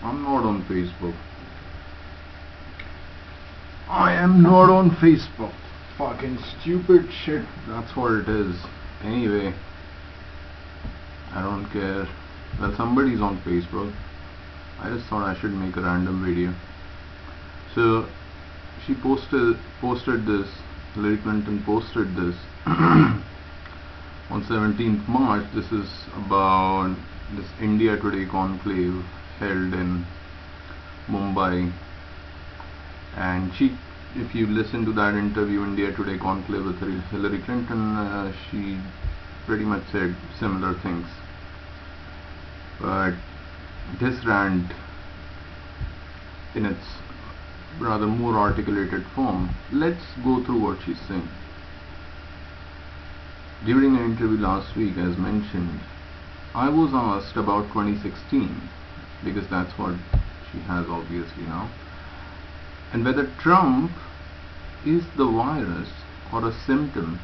I'm not on Facebook. I am not on Facebook. Fucking stupid shit. That's what it is. Anyway, I don't care. Well, somebody's on Facebook. I just thought I should make a random video. So she posted this. Hillary Clinton posted this on 17th March. This is about this India Today conclave held in Mumbai. And if you listen to that interview, India Today conclave with Hillary Clinton, she pretty much said similar things. But this rant, in its rather more articulated form, let's go through what she's saying. During an interview last week, as mentioned, I was asked about 2016, because that's what she has obviously now, and whether Trump is the virus or a symptom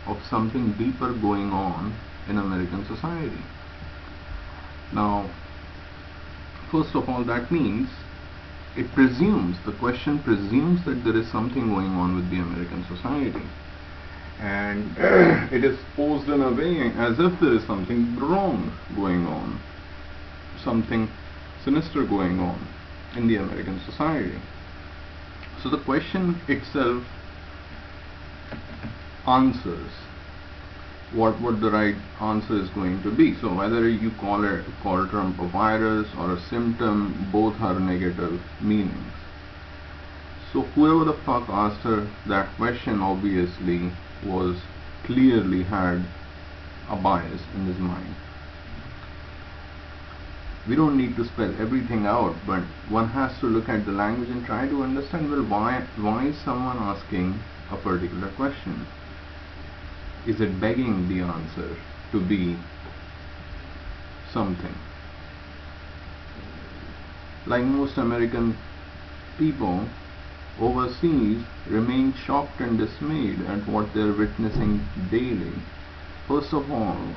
of something deeper going on in American society. Now, first of all, that means the question presumes that there is something going on with the American society, and it is posed in a way as if there is something wrong going on, something sinister going on in the American society. So the question itself answers what the right answer is going to be. So whether you call Trump a virus or a symptom, both are negative meanings. So whoever the fuck asked her that question obviously clearly had a bias in his mind. We don't need to spell everything out, but one has to look at the language and try to understand, well, why is someone asking a particular question? Is it begging the answer to be something? Like most American people overseas remain shocked and dismayed at what they're witnessing daily. First of all,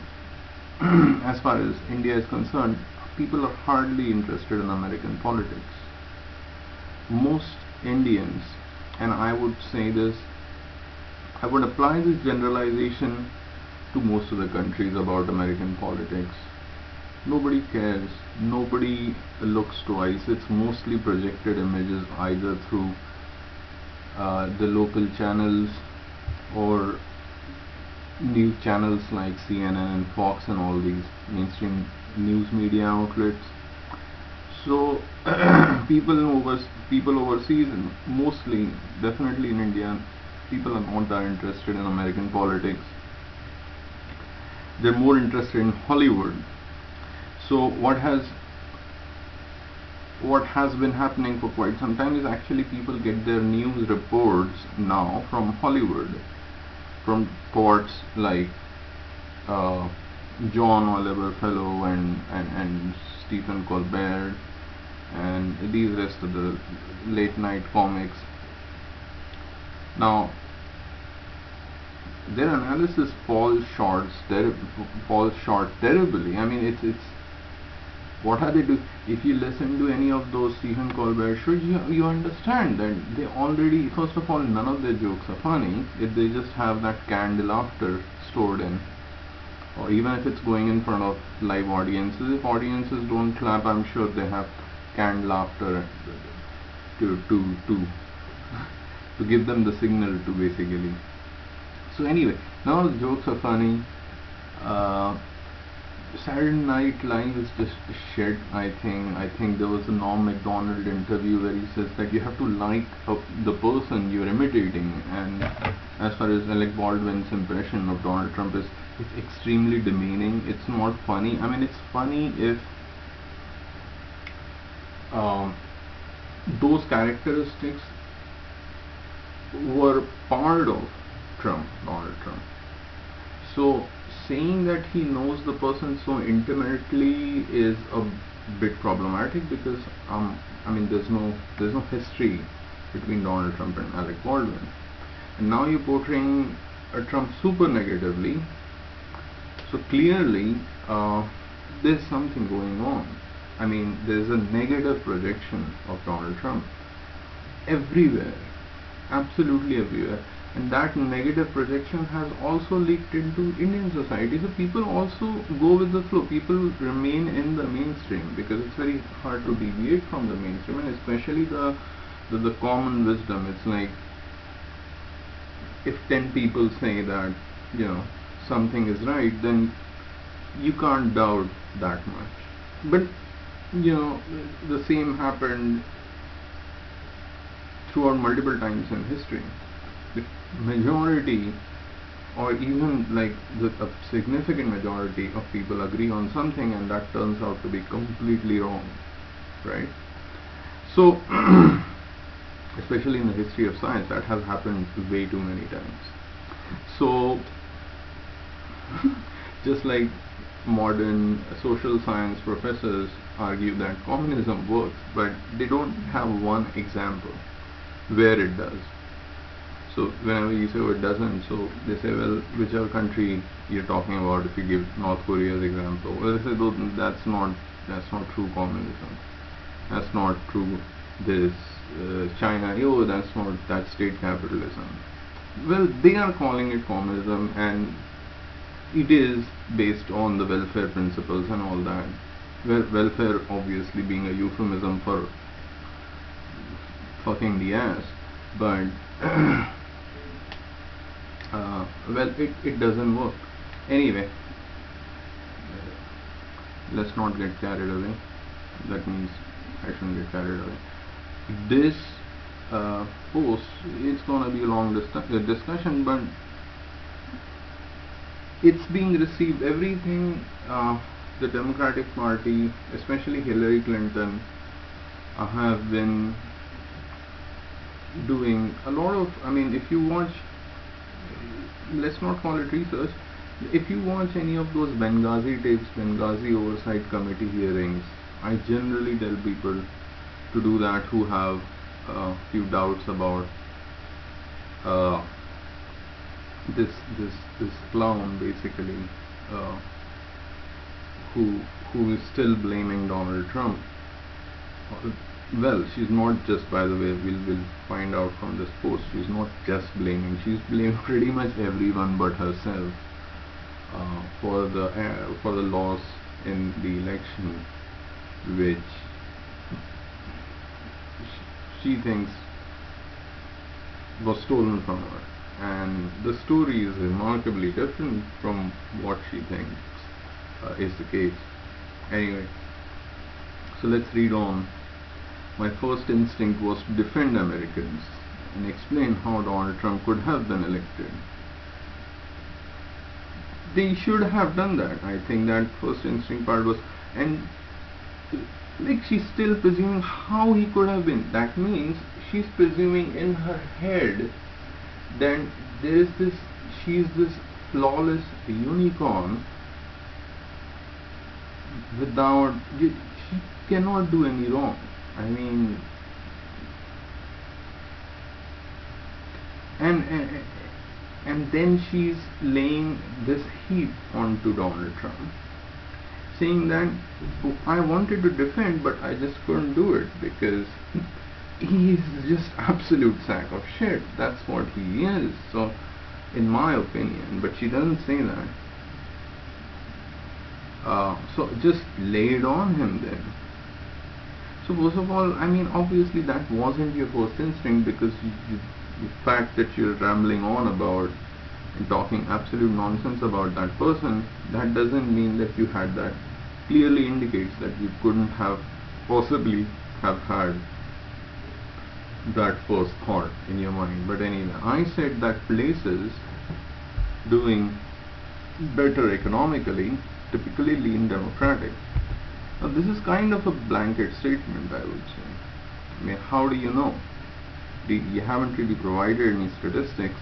as far as India is concerned, people are hardly interested in American politics. Most Indians, and I would say this, I would apply this generalization to most of the countries about American politics. Nobody cares, nobody looks twice. It's mostly projected images either through the local channels or news channels like CNN and Fox and all these mainstream news media outlets. So people overseas, and mostly, definitely in India, people are not that interested in American politics. They're more interested in Hollywood. So what has been happening for quite some time is actually people get their news reports now from Hollywood, from courts like John Oliver Fellow and Stephen Colbert and these rest of the late night comics. Now, their analysis falls short terribly. I mean, it's what are they do? If you listen to any of those Stephen Colbert shows, you understand that they already, first of all, none of their jokes are funny. If they just have that canned laughter stored in, or even if it's going in front of live audiences, if audiences don't clap, I'm sure they have canned laughter to give them the signal to basically. So anyway, now the jokes are funny. Saturday Night Live is just shit. I think there was a Norm Macdonald interview where he says that you have to like the person you're imitating, and as far as Alec Baldwin's impression of Donald Trump is, it's extremely demeaning. It's not funny. I mean, it's funny if those characteristics were part of Donald Trump. So saying that he knows the person so intimately is a bit problematic, because I mean, there's no history between Donald Trump and Alec Baldwin, and now you're portraying Trump super negatively. So clearly there's something going on. I mean, there's a negative projection of Donald Trump everywhere, absolutely everywhere, and that negative projection has also leaked into Indian society. So people also go with the flow. People remain in the mainstream because it's very hard to deviate from the mainstream, and especially the common wisdom. It's like if 10 people say that, you know, something is right, then you can't doubt that much. But you know, the same happened throughout multiple times in history. The majority, or even like a significant majority of people agree on something, and that turns out to be completely wrong, right? So especially in the history of science, that has happened way too many times. So just like modern social science professors argue that communism works, but they don't have one example where it does. So whenever you say, oh, it doesn't, so they say, well, whichever country you're talking about. If you give North Korea's example, well, they say, oh, that's not true communism, that's not true this China, oh, that's state capitalism. Well, they are calling it communism, and it is based on the welfare principles and all that. Welfare obviously being a euphemism for fucking the ass, but well, it doesn't work. Anyway, let's not get carried away. That means I shouldn't get carried away. This post, it's gonna be a long discussion, but it's being received, everything the Democratic Party, especially Hillary Clinton, have been doing a lot of, I mean, if you watch, let's not call it research, if you watch any of those Benghazi tapes, Benghazi Oversight Committee hearings, I generally tell people to do that who have a few doubts about this clown, basically, who is still blaming Donald Trump. Well, she's not just, by the way, we'll find out from this post, she's not just blaming, she's blaming pretty much everyone but herself for the loss in the election, which she thinks was stolen from her. And the story is remarkably different from what she thinks is the case. Anyway, so let's read on. My first instinct was to defend Americans and explain how Donald Trump could have been elected. They should have done that. I think that first instinct part was, and like, she's still presuming how he could have been. That means she's presuming in her head that she's this flawless unicorn without, she cannot do any wrong. I mean, and then she's laying this heap onto Donald Trump, saying that I wanted to defend, but I just couldn't do it because he's just absolute sack of shit. That's what he is. So, in my opinion, but she doesn't say that. So just lay it on him then. So first of all, I mean, obviously that wasn't your first instinct, because the fact that you're rambling on about and talking absolute nonsense about that person, that doesn't mean that you had that. Clearly indicates that you couldn't have possibly have had that first thought in your mind. But anyway, I said that places doing better economically typically lean Democratic. Now this is kind of a blanket statement, I would say. I mean, how do you know? You haven't really provided any statistics,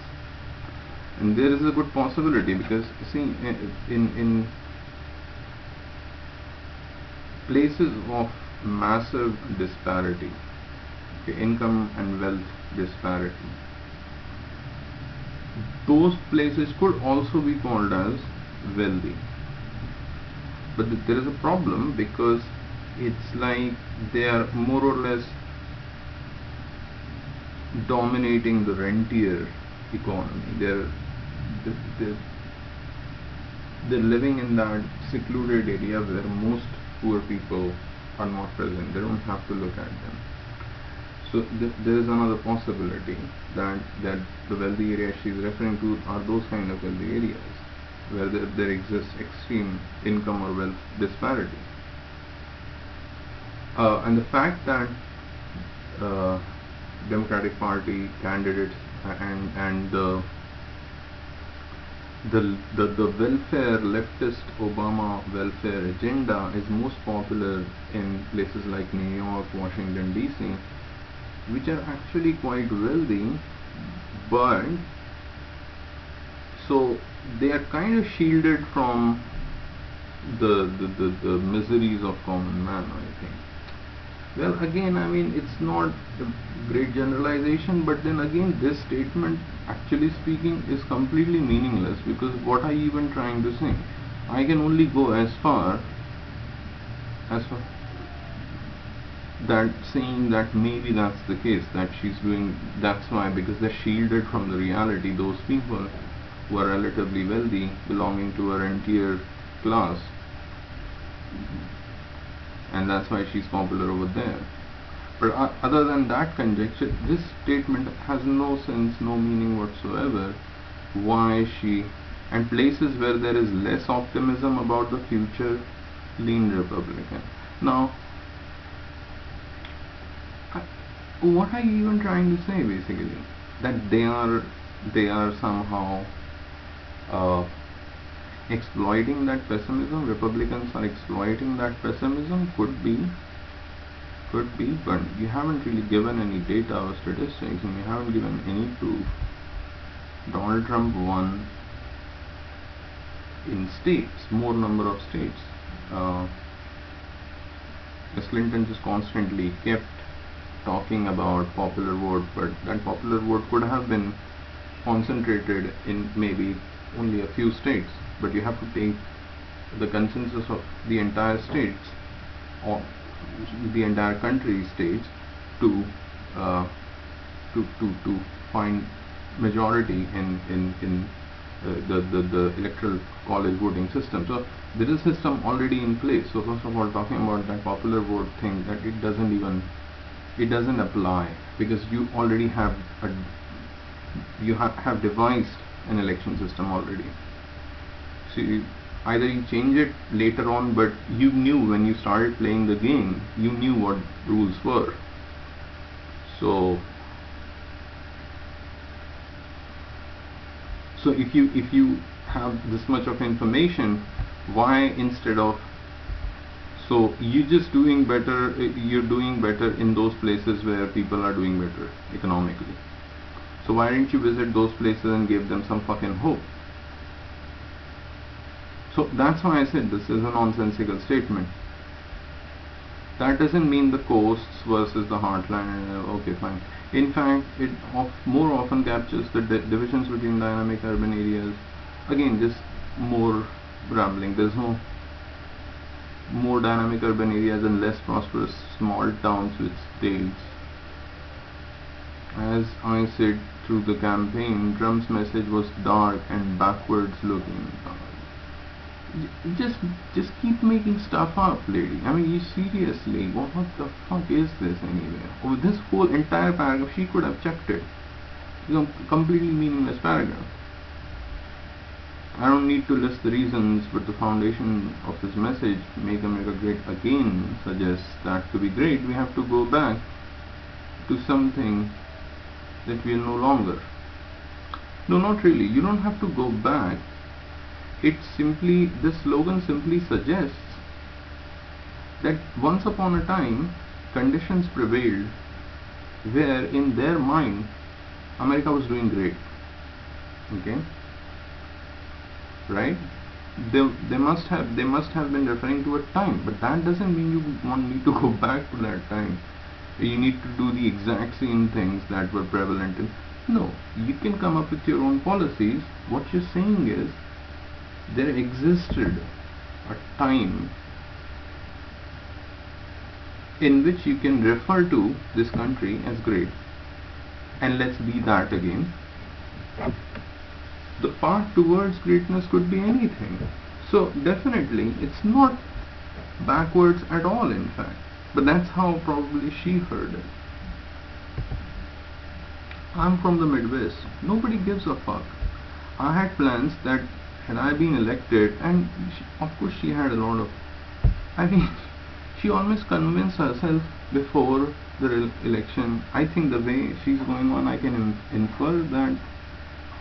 and there is a good possibility, because see, in places of massive disparity, okay, income and wealth disparity, those places could also be called as wealthy. But there is a problem, because it's like they are more or less dominating the rentier economy. They're they're living in that secluded area where most poor people are not present. They don't have to look at them. So there is another possibility that the wealthy areas she is referring to are those kind of wealthy areas where there exists extreme income or wealth disparity. And the fact that Democratic Party candidates and the welfare, leftist Obama welfare agenda is most popular in places like New York, Washington DC, which are actually quite wealthy, but so they are kind of shielded from the miseries of common man, I think. Well, again, I mean, it's not a great generalization, but then again, this statement, actually speaking, is completely meaningless, because what are you even trying to say? I can only go as far that saying that maybe that's the case, that she's doing, that's why, because they're shielded from the reality, those people who are relatively wealthy, belonging to a rentier class, and that's why she's popular over there. But other than that conjecture, this statement has no sense, no meaning whatsoever. Why she, and places where there is less optimism about the future, lean Republican. Now, what are you even trying to say, basically? That they are somehow exploiting that pessimism? Republicans are exploiting that pessimism? Could be, but you haven't really given any data or statistics, and you haven't given any proof. Donald Trump won in states, more number of states. Ms. Clinton just constantly kept talking about popular vote, but that popular vote could have been concentrated in maybe only a few states. But you have to take the consensus of the entire states, or the entire country states, to find majority in the electoral college voting system. So there is a system already in place. So first of all, talking about that popular vote thing, that it doesn't apply, because you already have have devised an election system already. So either you change it later on, but you knew when you started playing the game, you knew what rules were. So if you have this much of information, why instead of, so you're just doing better, you're doing better in those places where people are doing better economically. So why didn't you visit those places and give them some fucking hope? So that's why I said this is a nonsensical statement. That doesn't mean the coasts versus the heartland. Okay, fine. In fact, it more often captures the divisions between dynamic urban areas. Again, just more rambling. There's no more dynamic urban areas and less prosperous small towns with states. As I said through the campaign, Trump's message was dark and backwards looking. Just keep making stuff up, lady. I mean, you seriously, what the fuck is this anyway? Over this whole entire paragraph, she could have checked it. It's a completely meaningless paragraph. I don't need to list the reasons, but the foundation of this message, Make America Great Again, suggests that to be great, we have to go back to something that we are no longer. No, not really. You don't have to go back. It simply, this slogan simply suggests that once upon a time, conditions prevailed where in their mind, America was doing great. Okay? Right? They must have been referring to a time, but that doesn't mean you want me to go back to that time. You need to do the exact same things that were prevalent in. No, you can come up with your own policies. What you're saying is, there existed a time in which you can refer to this country as great. And let's be that again. The path towards greatness could be anything. So definitely it's not backwards at all, in fact. But that's how probably she heard it. I'm from the Midwest. Nobody gives a fuck. I had plans that had I been elected, and of course she had a lot of, I mean, she almost convinced herself before the election. I think the way she's going on, I can infer that,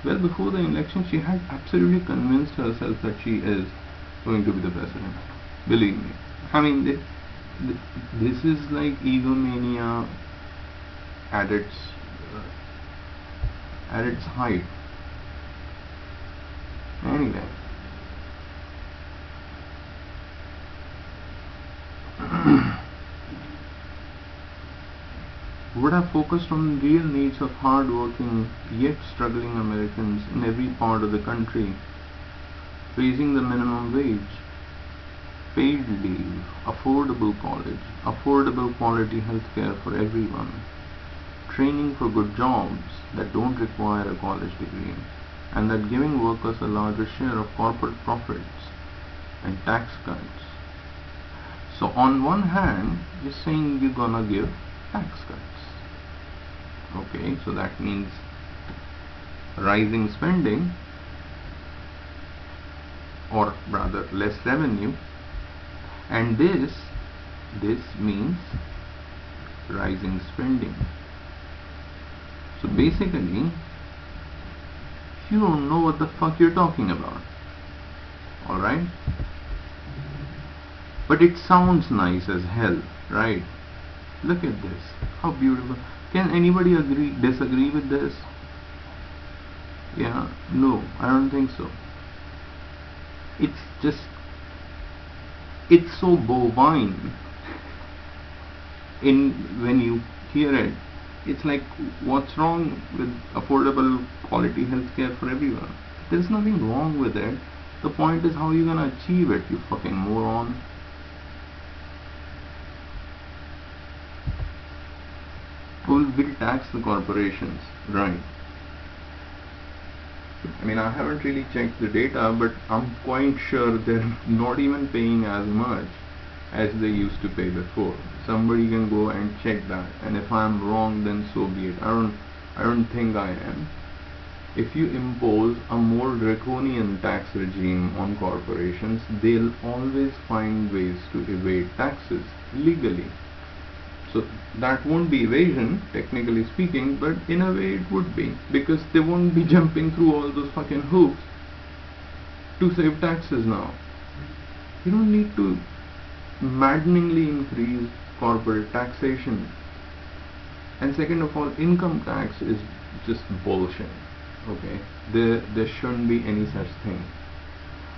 well, before the election she had absolutely convinced herself that she is going to be the president. Believe me. I mean, this is like egomania at its height. Anyway. Would have focused on real needs of hard-working yet struggling Americans in every part of the country, raising the minimum wage, paid leave, affordable college, affordable quality healthcare for everyone, training for good jobs that don't require a college degree, and that giving workers a larger share of corporate profits and tax cuts. So on one hand, you're saying you're gonna give tax cuts. Okay, so that means rising spending, or rather less revenue, and this means rising spending. So basically, you don't know what the fuck you're talking about. Alright? But it sounds nice as hell, right? Look at this. How beautiful. Can anybody disagree with this? Yeah, no, I don't think so. It's so bovine when you hear it. It's like, what's wrong with affordable quality healthcare for everyone? There's nothing wrong with it. The point is how you're gonna achieve it, you fucking moron. We'll tax the corporations, right? I mean, I haven't really checked the data, but I'm quite sure they're not even paying as much as they used to pay before. Somebody can go and check that, and if I'm wrong, then so be it. I don't think I am. If you impose a more draconian tax regime on corporations, they'll always find ways to evade taxes legally. So that won't be evasion, technically speaking, but in a way it would be, because they won't be jumping through all those fucking hoops to save taxes now. You don't need to maddeningly increase corporate taxation. And second of all, income tax is just bullshit. Okay, there shouldn't be any such thing.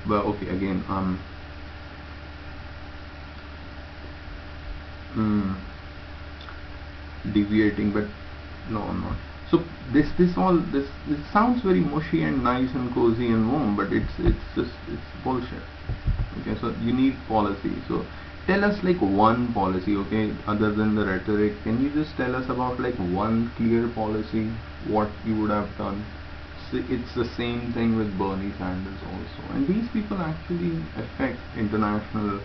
But okay, again, deviating, but no, I'm not. So this sounds very mushy and nice and cozy and warm, but it's bullshit. Okay, so you need policy. So tell us like one policy, okay, other than the rhetoric. Can you just tell us about like one clear policy, what you would have done? So it's the same thing with Bernie Sanders also, and these people actually affect international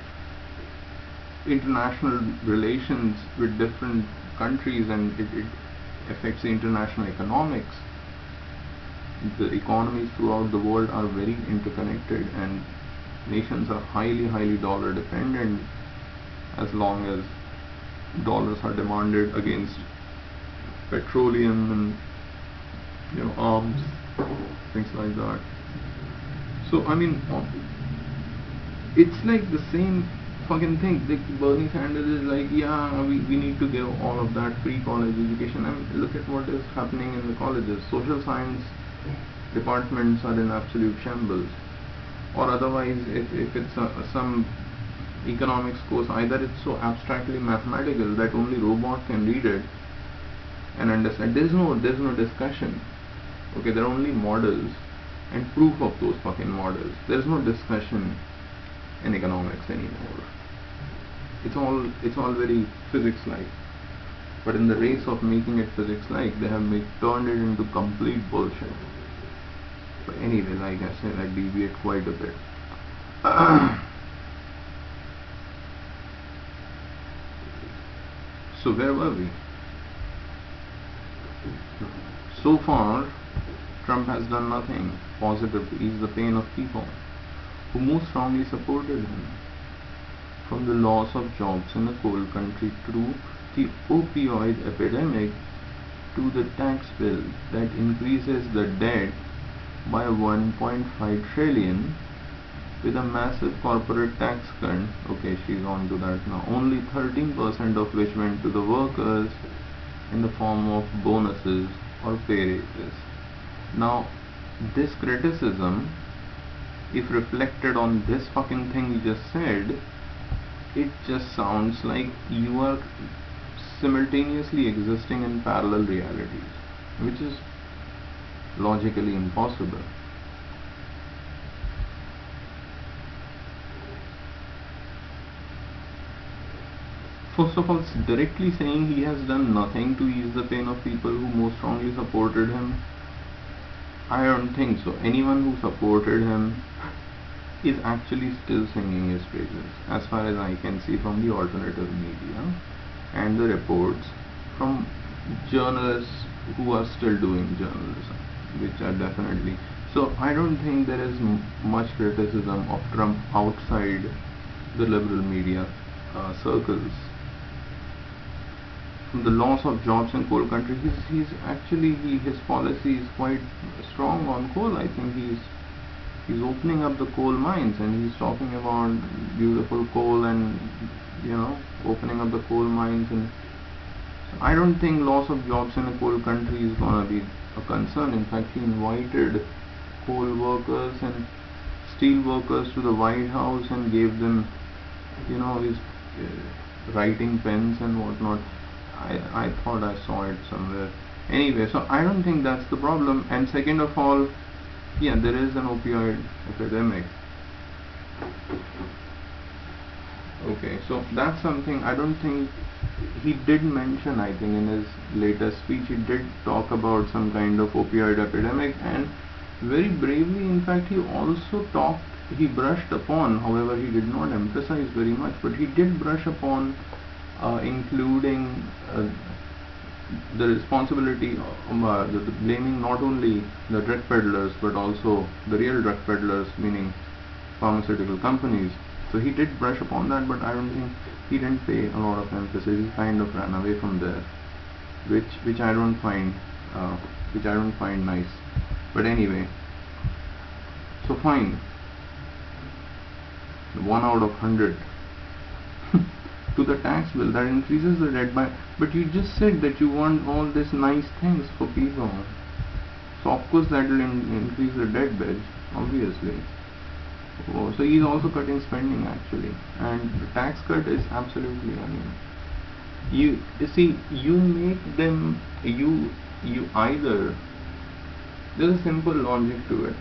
relations with different countries, and it affects the international economics. The economies throughout the world are very interconnected, and nations are highly dollar dependent. As long as dollars are demanded against petroleum and arms, things like that. So I mean, it's like the same fucking thing. Like Bernie Sanders is like, yeah, we need to give all of that free college education. I mean, look at what is happening in the colleges. Social science departments are in absolute shambles. Or otherwise, if it's some economics course, either it's so abstractly mathematical that only robot can read it and understand. There's no discussion. Okay, there are only models and proof of those fucking models. There's no discussion in economics anymore. it's all very physics-like. But in the race of making it physics-like, they have turned it into complete bullshit. But anyway, like I said, I deviate quite a bit. So where were we? So far, Trump has done nothing positive to ease the pain of people who most strongly supported him. From the loss of jobs in a coal country to the opioid epidemic to the tax bill that increases the debt by 1.5 trillion with a massive corporate tax cut. Okay, she's on to that now. Only 13% of which went to the workers in the form of bonuses or pay raises. Now, this criticism, if reflected on this fucking thing you just said, it just sounds like you are simultaneously existing in parallel realities, which is logically impossible. First of all, directly saying he has done nothing to ease the pain of people who most strongly supported him, I don't think so. Anyone who supported him is actually still singing his praises, as far as I can see from the alternative media and the reports from journalists who are still doing journalism, which are definitely. So I don't think there is much criticism of Trump outside the liberal media circles. From the loss of jobs in coal country, he's actually his policy is quite strong on coal. I think he's opening up the coal mines, and he's talking about beautiful coal and opening up the coal mines. And I don't think loss of jobs in a coal country is gonna be a concern. In fact, he invited coal workers and steel workers to the White House and gave them his writing pens and whatnot. I thought I saw it somewhere. Anyway, so I don't think that's the problem. And second of all, yeah, there is an opioid epidemic. Okay, so that's something I don't think he did mention. I think in his latest speech he did talk about some kind of opioid epidemic, and very bravely, in fact, he brushed upon, however he did not emphasize very much, but he did brush upon including the responsibility the blaming not only the drug peddlers but also the real drug peddlers, meaning pharmaceutical companies. So he did brush upon that, but I don't think he didn't pay a lot of emphasis. He kind of ran away from there, which I don't find nice. But anyway, so fine, 1 out of 100 to the tax bill that increases the debt by. But you just said that you want all these nice things for people, so of course that will increase the debt badge, obviously. So he's also cutting spending actually, and the tax cut is absolutely, you see, you make them, you either, there's a simple logic to it.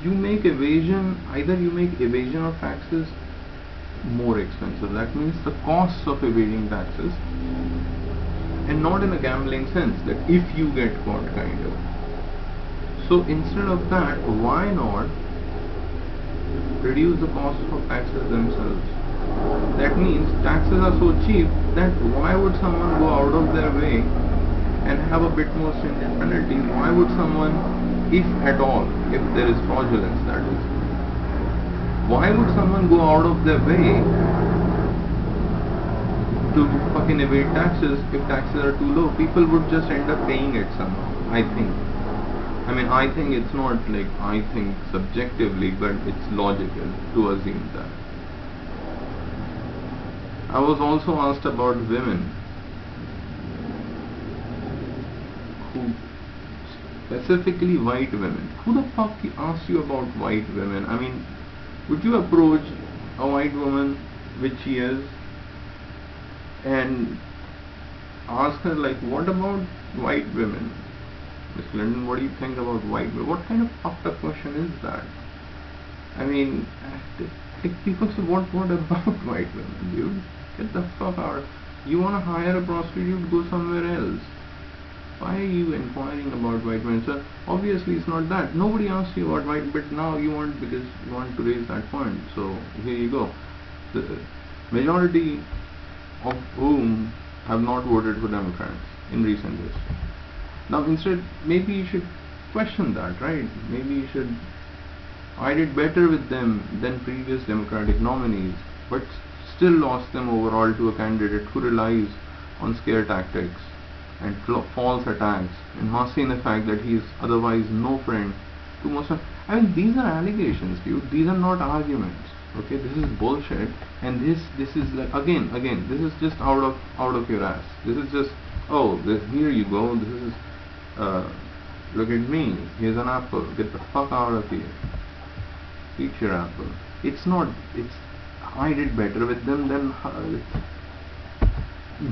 Either you make evasion of taxes more expensive. That means the costs of evading taxes, and not in a gambling sense that if you get caught kind of. So instead of that, why not reduce the cost of taxes themselves? That means taxes are so cheap that why would someone go out of their way and have a bit more stringent penalties? Why would someone, if at all, if there is fraudulence, that is, why would someone go out of their way to fucking evade taxes if taxes are too low? People would just end up paying it somehow, I think. I think it's not like I think subjectively, but it's logical to assume that. I was also asked about women, who specifically white women. Who the fuck asked you about white women? Would you approach a white woman, which she is, and ask her, like, what about white women? Miss Clinton, what do you think about white women? What kind of fucked up question is that? Like people say, what about white women, dude? Get the fuck out. You wanna hire a prostitute, go somewhere else. Why are you inquiring about white women? So obviously it's not that. Nobody asked you about white, but now you want, because you want to raise that point. So here you go. The majority of whom have not voted for Democrats in recent years. Now instead, maybe you should question that, right? Maybe you should, I did better with them than previous Democratic nominees, but still lost them overall to a candidate who relies on scare tactics and false attacks, and masking the fact that he is otherwise no friend to most of. I mean, these are allegations, dude. These are not arguments. Okay, this is bullshit, and this is like again, this is just out of your ass. This is just, oh, here you go. This is look at me. Here's an apple. Get the fuck out of here. Eat your apple. It's not. It's, I did better with them than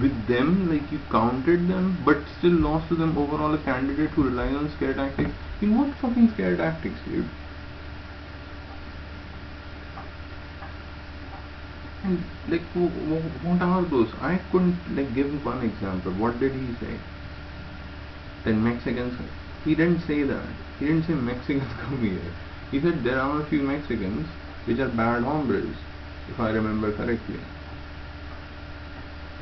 with them. Like, you counted them, but still lost to them overall. A candidate who relies on scare tactics. In what fucking scare tactics, dude? And like, what are those? I couldn't like give one example. What did he say? Then Mexicans. He didn't say that. He didn't say Mexicans come here. He said there are a few Mexicans which are bad hombres, if I remember correctly.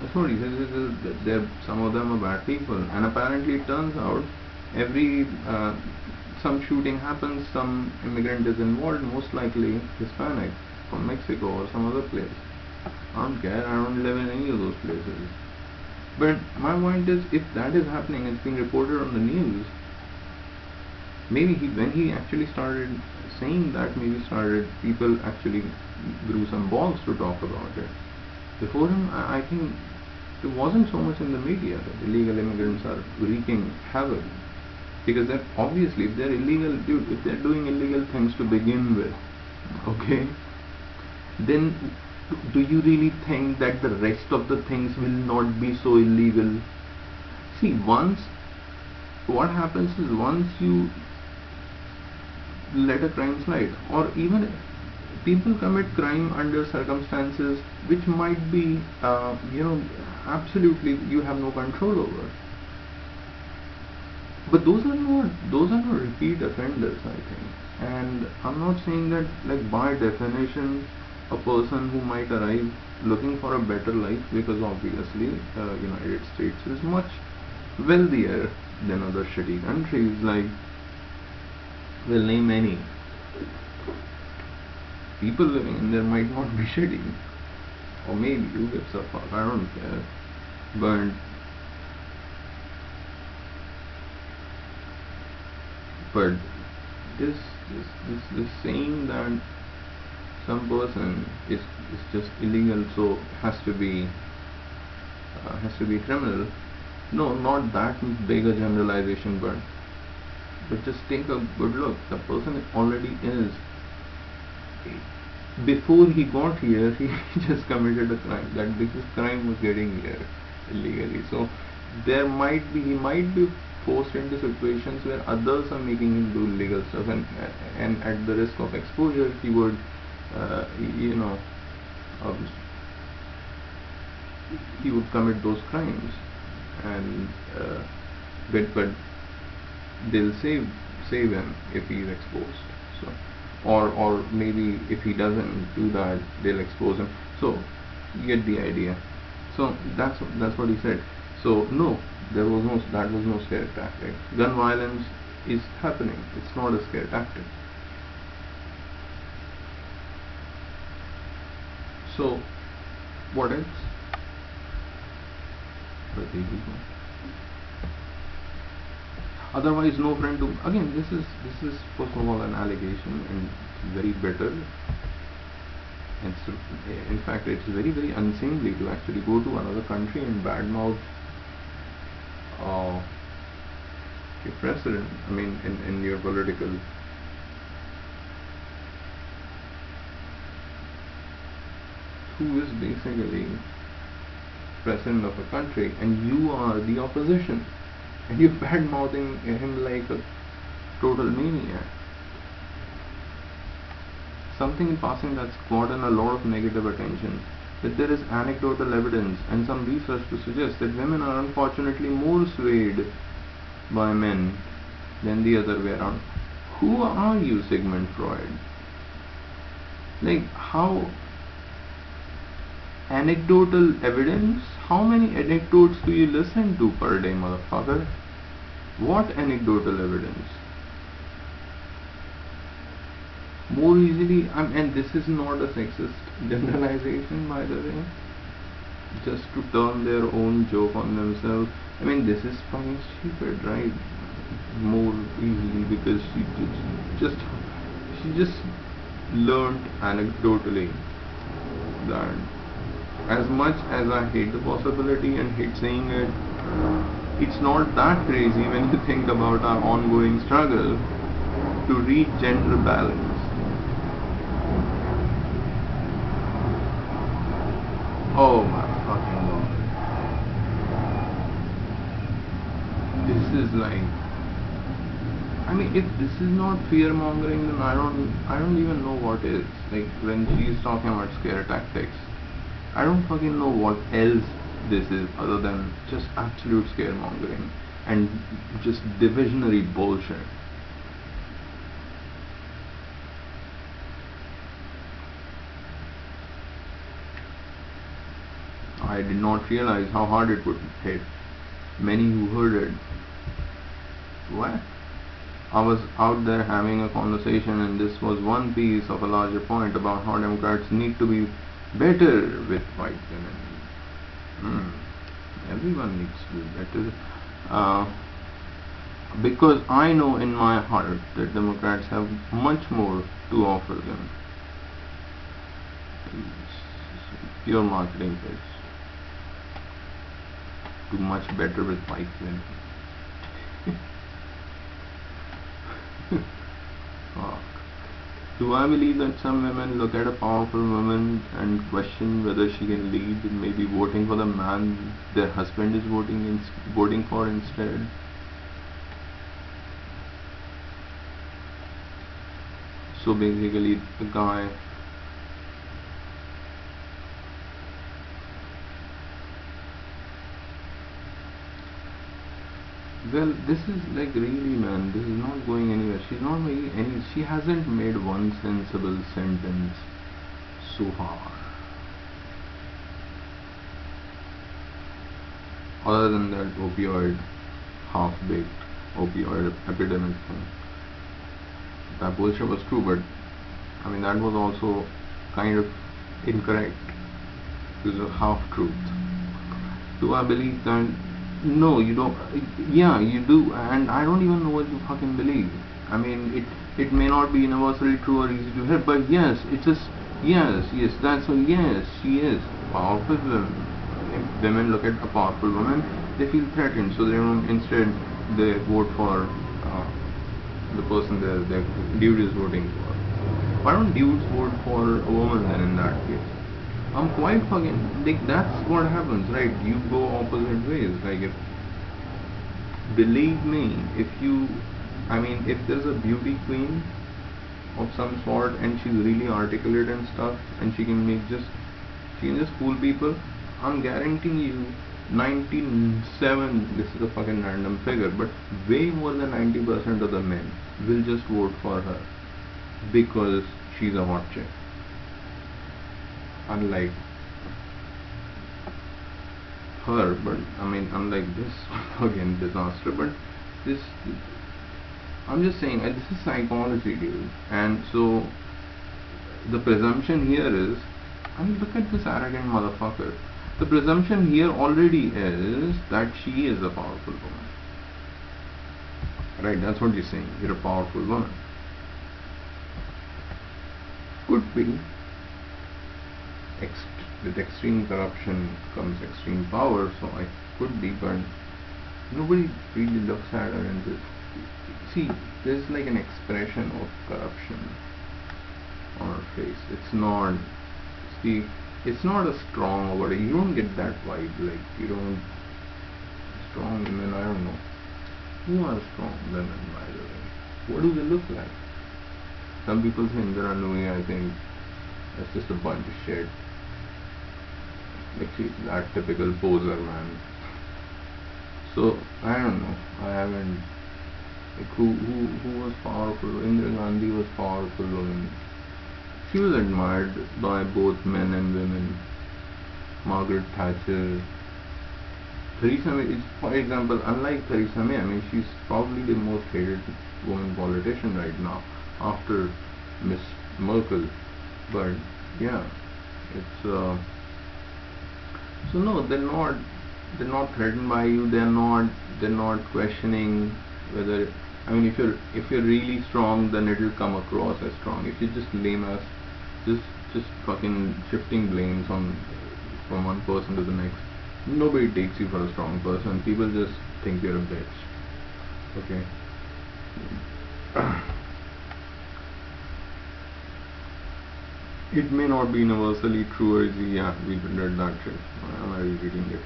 That's what he said. Some of them are bad people, and apparently it turns out every some shooting happens, some immigrant is involved, most likely Hispanic from Mexico or some other place. I don't care. I don't live in any of those places. But my point is, if that is happening, it's being reported on the news. Maybe when he actually started saying that, maybe people actually grew some balls to talk about it. Before him, I think it wasn't so much in the media that illegal immigrants are wreaking havoc. Because that obviously, if they're illegal, dude, if they're doing illegal things to begin with, okay, then do you really think that the rest of the things will not be so illegal? See, what happens is, once you let a crime slide, or even people commit crime under circumstances which might be, absolutely you have no control over. But those are not repeat offenders, I think. And I'm not saying that, like, by definition, a person who might arrive looking for a better life, because obviously United States is much wealthier than other shitty countries, like, we'll name any. People living in there might not be shitty, or maybe, who gives a fuck, I don't care. But this saying that some person is just illegal, so has to be criminal. No, not that big a generalization, but just take a good look. The person already is. Before he got here, he just committed a crime. That biggest crime was getting here illegally. So he might be forced into situations where others are making him do illegal stuff, and at the risk of exposure, he would, he would commit those crimes, and but they'll save him if he's exposed. So, or maybe if he doesn't do that, they'll expose him. So you get the idea. So that's what he said. So no, that was no scare tactic. Gun violence is happening. It's not a scare tactic. So what else? Otherwise, no friend to. Again, this is first of all an allegation, and it's very bitter. And so, in fact, it's very, very unseemly to actually go to another country and badmouth your president. I mean, in your political. Who is basically president of a country, and you are the opposition, and you're bad-mouthing him like a total maniac. something in passing that's gotten a lot of negative attention, that there is anecdotal evidence and some research to suggest that women are unfortunately more swayed by men than the other way around. Who are you, Sigmund Freud? Like, how anecdotal evidence? How many anecdotes do you listen to per day, motherfucker? What anecdotal evidence? More easily, and this is not a sexist generalization, by the way, just to turn their own joke on themselves. I mean, this is fucking stupid, right? More easily because she just learned anecdotally that as much as I hate the possibility and hate saying it, it's not that crazy when you think about our ongoing struggle to reach gender balance. Oh my fucking god. This is like, I mean, if this is not fear mongering, then I don't even know what is. Like, when she's talking about scare tactics, I don't fucking know what else this is other than just absolute scaremongering and just divisionary bullshit. I did not realize how hard it would hit many who heard it. What? I was out there having a conversation, and this was one piece of a larger point about how Democrats need to be better with white women. Everyone needs to be better. Because I know in my heart that Democrats have much more to offer them. It's pure marketing pitch. Do much better with white women. Fuck. Do I believe that some women look at a powerful woman and question whether she can lead, and maybe voting for the man their husband is voting for instead? So basically, the guy well, this is like, really, man, this is not going anywhere. She's not making any, she hasn't made one sensible sentence so far. Other than that opioid, half-baked opioid epidemic thing. That bullshit was true, but I mean, that was also kind of incorrect. It was a half-truth. Do I believe that? No, you don't. Yeah, you do, and I don't even know what you fucking believe. I mean, it may not be universally true or easy to hear, but yes, it's just yes, that's a yes. She is powerful woman. If women look at a powerful woman, they feel threatened, so they don't. Instead, they vote for the person their dude is voting for. Why don't dudes vote for a woman then in that case? I'm quite fucking, like, that's what happens, right? You go opposite ways. Like, if, believe me, if you, I mean, if there's a beauty queen of some sort and she's really articulate and stuff, and she can just fool people, I'm guaranteeing you 97, this is a fucking random figure, but way more than 90% of the men will just vote for her because she's a hot chick. Unlike her, but I mean, unlike this fucking disaster, but this, I'm just saying, this is psychology, dude. And so the presumption here is, I mean, look at this arrogant motherfucker. The presumption here already is that she is a powerful woman, right? That's what you're saying. You're a powerful woman. Could be. With extreme corruption comes extreme power, so I could be, but nobody really looks at her and just see, there's like an expression of corruption on her face. It's not, see, it's not a strong or whatever. You don't get that vibe. Like, you don't, strong women, I don't know. Who are strong women, by the way? What do they look like? Some people say Indira Nooyi, I think that's just a bunch of shit. Like she's that typical poser, man. So I don't know. I haven't. Like who was powerful? Indira Gandhi was powerful woman. She was admired by both men and women. Margaret Thatcher. Theresa May, for example, unlike Theresa May, I mean, she's probably the most hated woman politician right now after Miss Merkel. But yeah, it's so no, they're not threatened by you. They're not questioning whether. I mean, if you're really strong, then it'll come across as strong. If you're just lame as, just fucking shifting blames from one person to the next, nobody takes you for a strong person. People just think you're a bitch. Okay. It may not be universally true, or is he? Yeah, we read that shit. Am I reading it?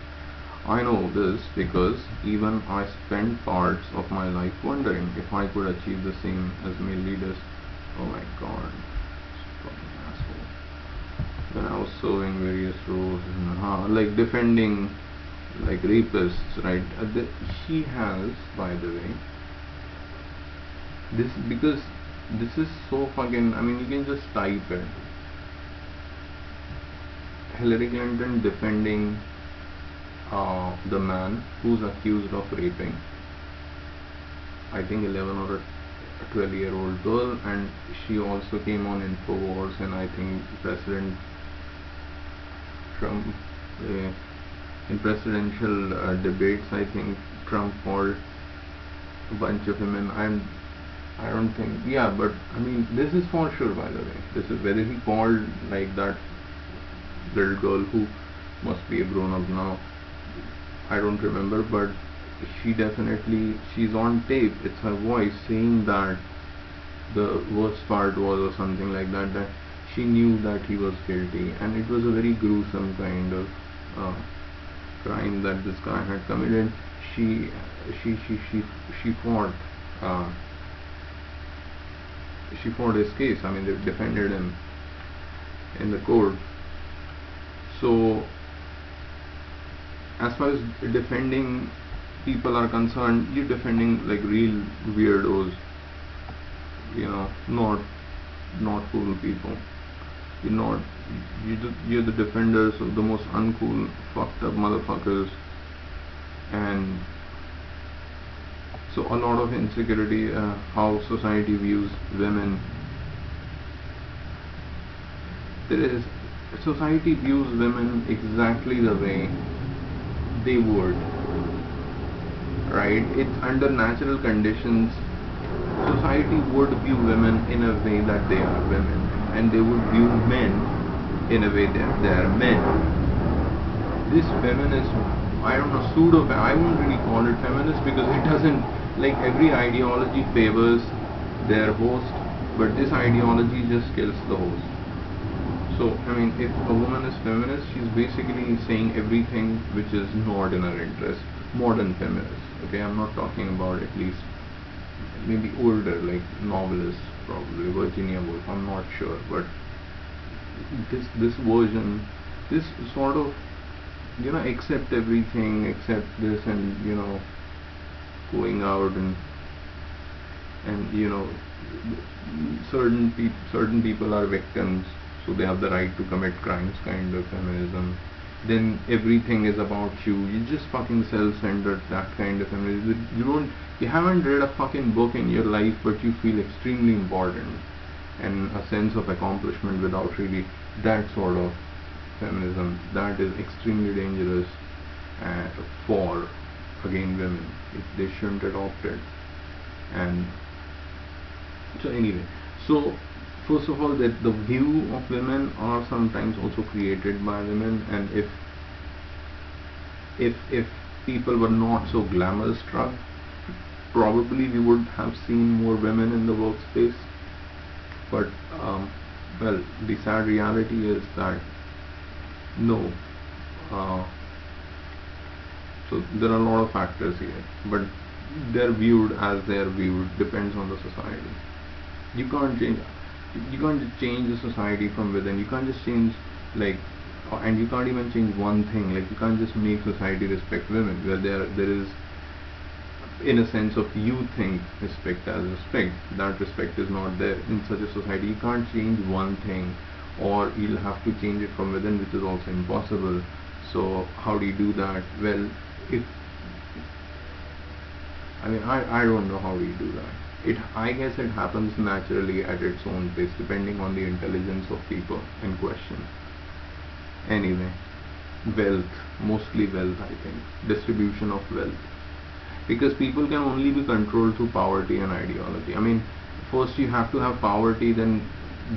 I know this because even I spent parts of my life wondering if I could achieve the same as male leaders. Oh my god, fucking asshole. When I was serving various roles, like defending like rapists, right? She has, by the way, this because this is so fucking. I mean, you can just type it. Hillary Clinton defending the man who's accused of raping, I think 11 or a 12-year-old girl, and she also came on Infowars, and I think President Trump in presidential debates, I think Trump called a bunch of women, and I don't think, yeah, but I mean, this is for sure, by the way. This is whether he called like that little girl who must be a grown up now, I don't remember, but she's on tape, it's her voice saying that the worst part was, or something like that, that she knew that he was guilty, and it was a very gruesome kind of crime that this guy had committed. She fought she fought his case. I mean, they defended him in the court. So as far as defending people are concerned, you're defending like real weirdos, you know, not cool people. You're the defenders of the most uncool, fucked up motherfuckers. And so a lot of insecurity, how society views women. Society views women exactly the way they would, right? It's under natural conditions, society would view women in a way that they are women, and they would view men in a way that they are men. This feminist, I don't know, pseudo, I won't really call it feminist because it doesn't, like every ideology favors their host, but this ideology just kills the host. So, I mean, if a woman is feminist, she's basically saying everything which is not in her interest. Modern feminists, okay? I'm not talking about at least maybe older, like novelists, probably Virginia Woolf, I'm not sure, but this version, this sort of, you know, accept everything, accept this, and you know, going out and you know, certain people are victims, so they have the right to commit crimes kind of feminism. Then everything is about you. You just fucking self-centered, that kind of feminism. You haven't read a fucking book in your life, but you feel extremely important and a sense of accomplishment without really that sort of feminism. That is extremely dangerous for, again, women. They shouldn't adopt it. And so anyway, so first of all, that the view of women are sometimes also created by women, and if people were not so glamour struck, probably we would have seen more women in the workspace. But well, the sad reality is that no. So there are a lot of factors here, but they're viewed as they're viewed, depends on the society. You can't change. You can't just change the society from within. You can't just change, like, and you can't even change one thing. Like, you can't just make society respect women, where there is, in a sense of, you think respect as respect, that respect is not there in such a society. You can't change one thing, or you'll have to change it from within, which is also impossible. So how do you do that? Well, if I don't know how you do that. I guess it happens naturally at its own pace, depending on the intelligence of people in question. Anyway, wealth, mostly wealth, I think, distribution of wealth, because people can only be controlled through poverty and ideology. First you have to have poverty, then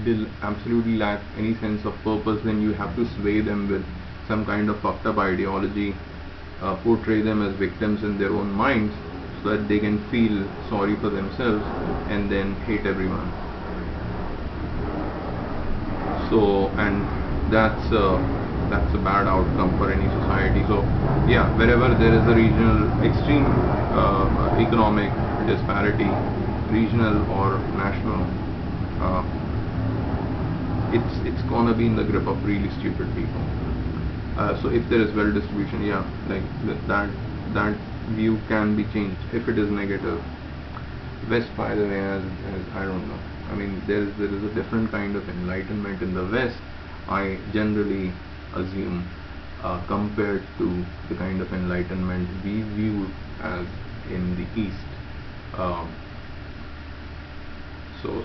they'll absolutely lack any sense of purpose. Then you have to sway them with some kind of fucked up ideology, portray them as victims in their own minds, so that they can feel sorry for themselves and then hate everyone. So, and that's a bad outcome for any society. So yeah, wherever there is a regional extreme economic disparity, regional or national, it's gonna be in the grip of really stupid people. So if there is well distribution, yeah, like that view can be changed if it is negative. West, by the way, as I don't know. There is a different kind of enlightenment in the West, I generally assume, compared to the kind of enlightenment we view as in the East. So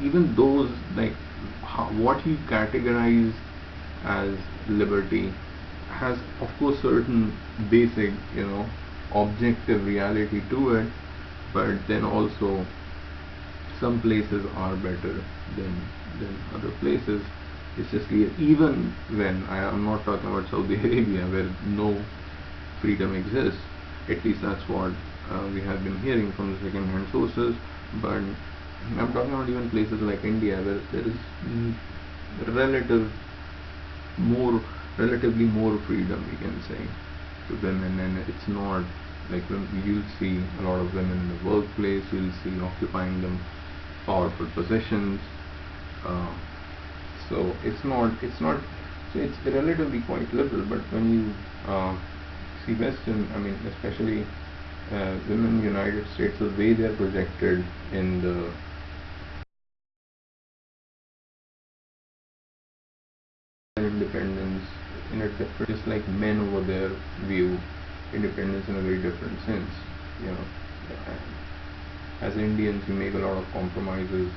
even those, like, what you categorize as liberty has, of course, certain basic, objective reality to it, but then also some places are better than other places. It's just clear. Even when I am not talking about Saudi Arabia, where no freedom exists, at least that's what we have been hearing from the second-hand sources. But I'm talking about even places like India, where there is relatively more freedom, we can say, to women. And it's not like, when you'll see a lot of women in the workplace, you'll see occupying them powerful positions. So it's relatively quite liberal. But when you see Western, especially women in the United States, the way they are projected in the independence in a different, just like men over there view independence in a very different sense. As Indians, we make a lot of compromises.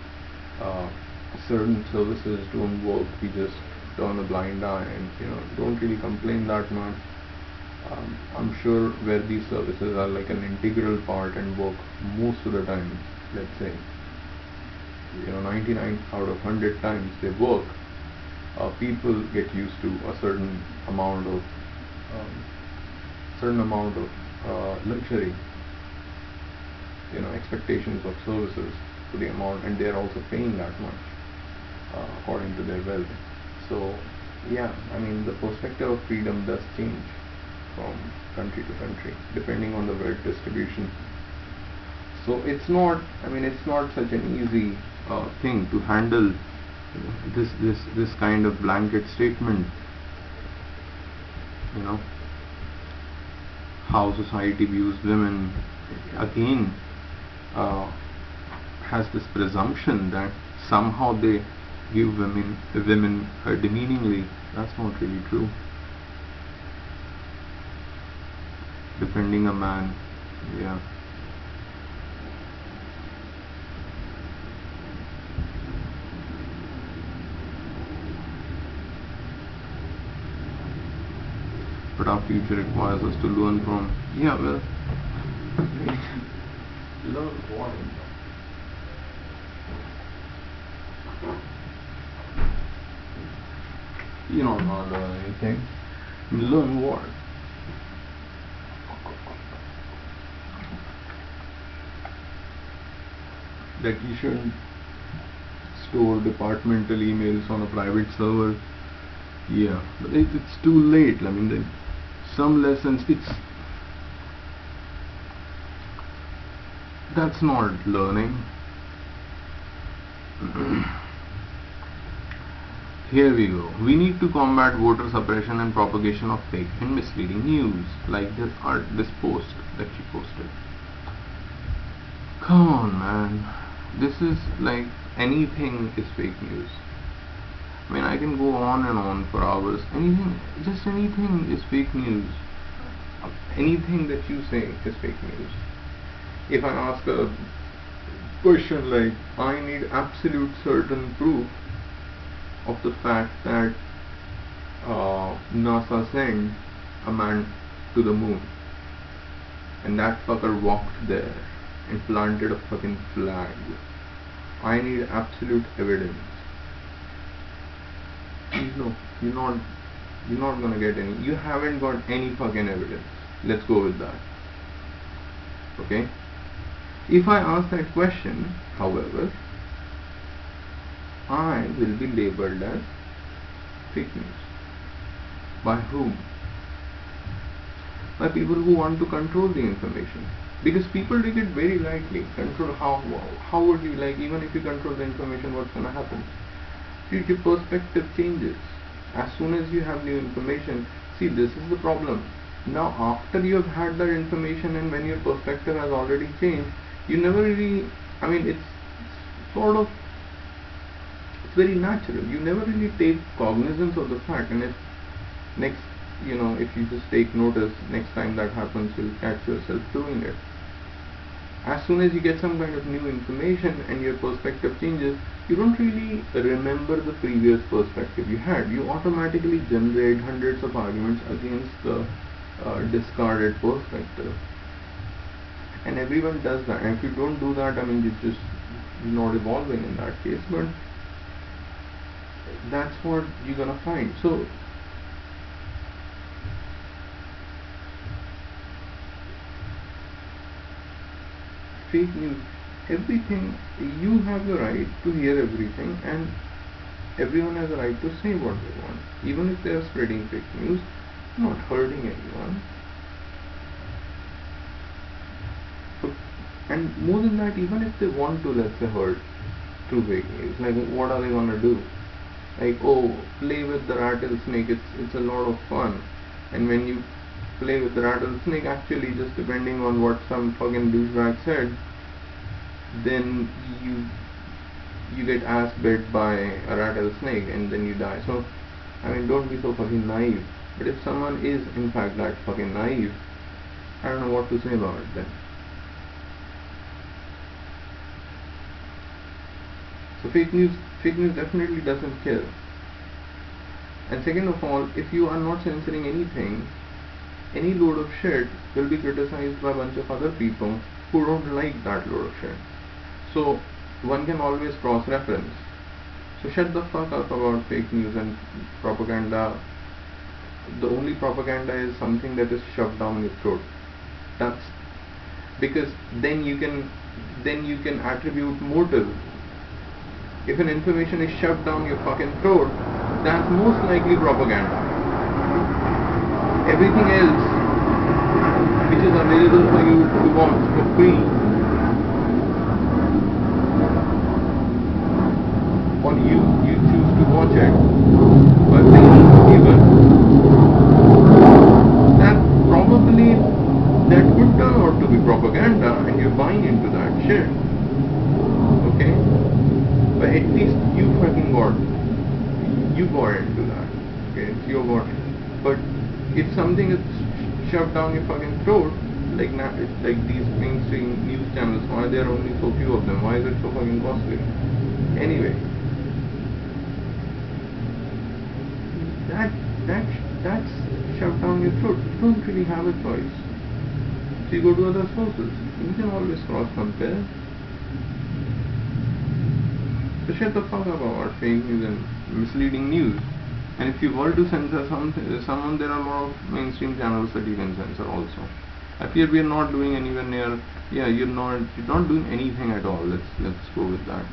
Certain services don't work, we just turn a blind eye and don't really complain that much. I'm sure where these services are like an integral part and work most of the time, let's say 99 out of 100 times they work, people get used to a certain amount of luxury, expectations of services to the amount, and they're also paying that much according to their wealth. So yeah, the perspective of freedom does change from country to country depending on the wealth distribution. So it's not such an easy thing to handle this kind of blanket statement. How society views women, again, has this presumption that somehow they give women demeaningly. That's not really true. Defending a man, yeah. But our future requires us to learn from, learn what? You don't know learn anything. Learn what? That you shouldn't store departmental emails on a private server. Yeah, but it's too late. Some lessons, that's not learning. Here we go. We need to combat voter suppression and propagation of fake and misleading news, like this post that she posted. Come on, man. This is like anything is fake news. I mean, I can go on and on for hours. Anything is fake news. Anything that you say is fake news. If I ask a question like, I need absolute certain proof of the fact that NASA sent a man to the moon, and that fucker walked there and planted a fucking flag. I need absolute evidence. No, you're not gonna get any. You haven't got any fucking evidence. Let's go with that. Okay? If I ask that question, however, I will be labeled as fake news. By whom? By people who want to control the information. Because people take it very lightly. Control how would you, like, even if you control the information, what's gonna happen? Your perspective changes. As soon as you have new information, see, this is the problem. Now after you have had that information and when your perspective has already changed, you never really, I mean, it's very natural. You never really take cognizance of the fact, and if you just take notice, next time that happens, you'll catch yourself doing it. As soon as you get some kind of new information and your perspective changes, you don't really remember the previous perspective you had. You automatically generate hundreds of arguments against the discarded perspective. And everyone does that. And if you don't do that, I mean, you're just not evolving in that case. But that's what you're gonna find. So fake news, everything, you have the right to hear everything, and everyone has a right to say what they want, even if they are spreading fake news, not hurting anyone. So, and more than that, even if they want to, let's say, hurt through fake news, like, what are they gonna do? Like, oh, play with the rattlesnake, it's a lot of fun. And when you play with the rattlesnake, actually, just depending on what some fucking douchebag said, then you get ass bit by a rattlesnake and then you die. So, I mean, don't be so fucking naive. But if someone is in fact that fucking naive, I don't know what to say about it then. So fake news definitely doesn't kill. And second of all, if you are not censoring anything, any load of shit will be criticized by a bunch of other people who don't like that load of shit. So one can always cross-reference. So shut the fuck up about fake news and propaganda. The only propaganda is something that is shoved down your throat. That's because then you can attribute motive. If an information is shoved down your fucking throat, that's most likely propaganda. Everything else which is available for you to watch for free, or you choose to watch it by paying even, that could turn out to be propaganda and you're buying into that shit. Okay? But at least you got into that. Okay, it's your body. But if something is shoved down your fucking throat, like these mainstream news channels, why there are only so few of them? Why is it so fucking costly? Anyway, that's shoved down your throat. You don't really have a choice. So you go to other sources. You can always cross-compare. So shut the fuck up about fake news and misleading news. And if you were to censor someone, there are a lot of mainstream channels that you can censor also. I fear we are not doing anywhere near. Yeah, you're not doing anything at all. Let's go with that.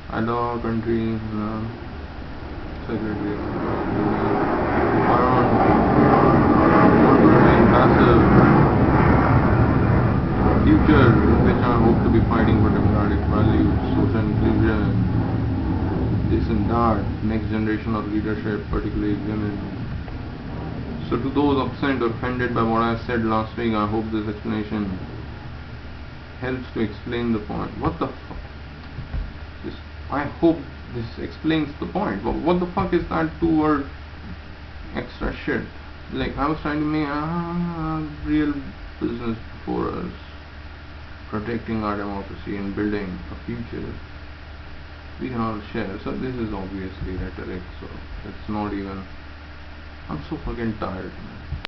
I love our country. Secretary. I want to remain passive. Future, in which I hope to be fighting for democratic values, social inclusion, safeguard next generation of leadership, particularly women. So to those upset or offended by what I said last week, I hope this explanation helps to explain the point. What the fuck? I hope this explains the point. What the fuck is that two-word extra shit? Like, I was trying to make real business before us, protecting our democracy and building a future we can all share. So this is obviously rhetoric, so it's not even. I'm so fucking tired, man.